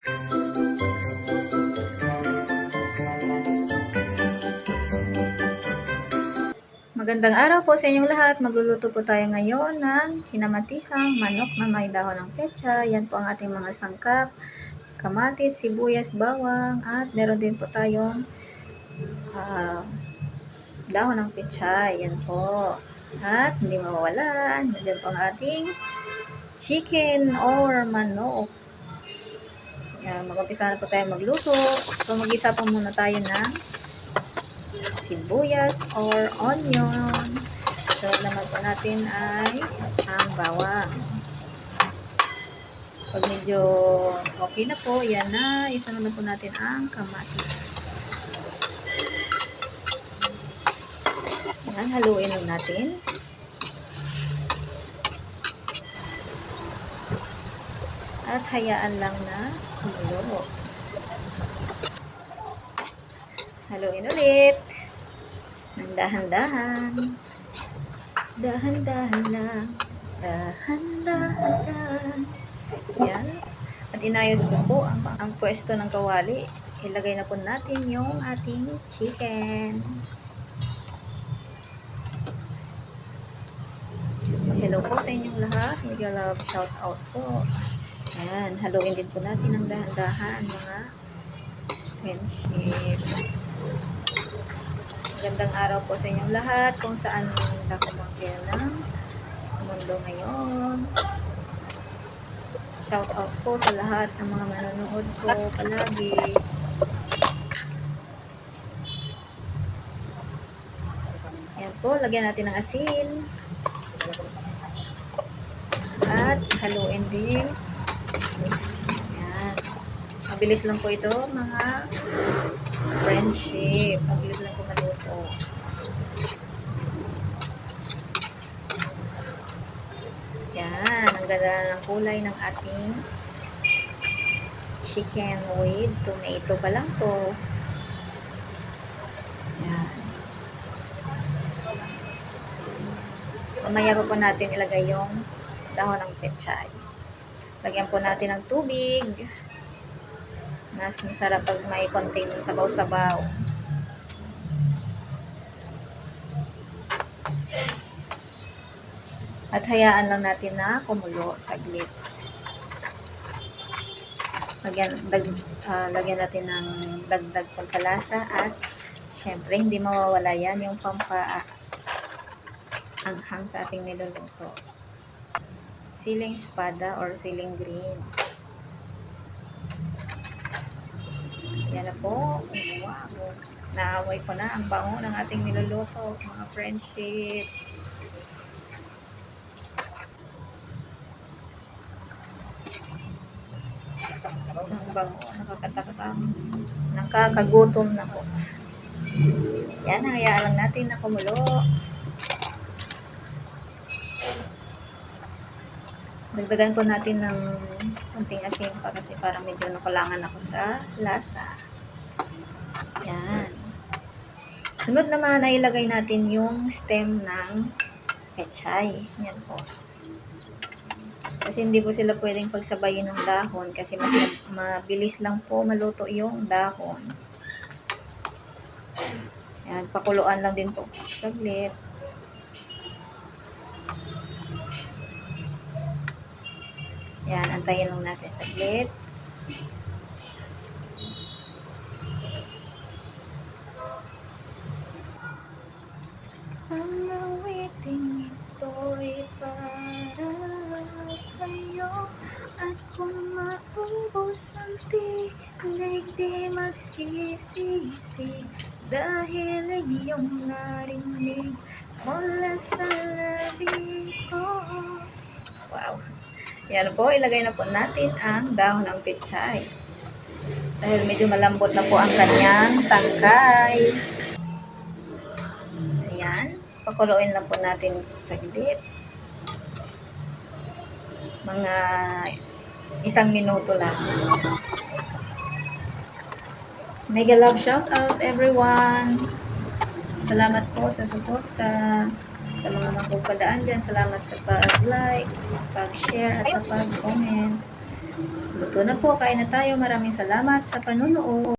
Magandang araw po sa inyong lahat. Magluluto po tayo ngayon ng kinamatisang manok na may dahon ng petsa. Yan po ang ating mga sangkap. Kamatis, sibuyas, bawang, at meron din po tayong dahon ng petsa. Yan po. At hindi mawawalan, yan po ang ating chicken or manok. Yan, mag-umpisa na po tayo magluto. So mag-isa po muna tayo ng sibuyas or onion. So, naman po natin ay ang bawang. Pag medyo okay na po, yan na. Isa naman po natin ang kamatis. Yan, haluin lang natin. At hayaan lang na kumulo. Haluin ulit. Nang dahan-dahan. Dahan-dahan lang. Dahan-dahan lang. Yan. At inayos ko po ang pwesto ng kawali. Ilagay na po natin yung ating chicken. Hello po sa inyong lahat. Mega love shout out po. Ayan. Haluin din po natin ng dahan-dahan mga friendship. Magandang araw po sa inyong lahat kung saan nakumangkaya ng mundo ngayon. Shout out po sa lahat ng mga manonood ko palagi. Ayan po, lagyan natin ng asin. At haluin din. Ayan. Mabilis lang po ito mga friendship. Mabilis lang po maluto. Yan. Ang ganda ng kulay ng ating chicken with tomato pa lang po. Yan. Mamaya pa po natin ilagay yung dahon ng pechay. Lagyan po natin ng tubig. Mas masarap pag may konting sabaw-sabaw. At hayaan lang natin na kumulo saglit. Lagyan natin ng dagdag pampalasa at syempre hindi mawawala yan yung pampaanghang sa ating niluluto. Siling espada or siling green. Yan na po. Wow. Naamoy ko na ang bango ng ating niluluto, mga friendship. Ang bango, nakakagutom na po. Yan, hayaan lang natin na kumulo. Dagdagan po natin ng konting asin pa kasi parang medyo nakulangan ako sa lasa. Yan. Sunod naman ay ilagay natin yung stem ng pechay. Yan po. Kasi hindi po sila pwedeng pagsabayin ng dahon kasi mas mabilis lang po maluto yung dahon. Yan, pakuluan lang din po saglit. Yan, antayin lang natin saglit. Ang awiting ito'y para sa'yo at kung maubos ang tinig di magsisisi dahil iyong narinig mula sa labi ko. Wow! Yan po, ilagay na po natin ang dahon ng pechay. Dahil medyo malambot na po ang kanyang tangkay. Ayan, pakuluin lang po natin saglit. Mga 1 minuto lang. Mega love shout out everyone. Salamat po sa suporta. Sa mga nagpupadaan dyan, salamat sa pag-like, sa pag-share, at sa pag-comment. Luto na po, kain na tayo. Maraming salamat sa panunood.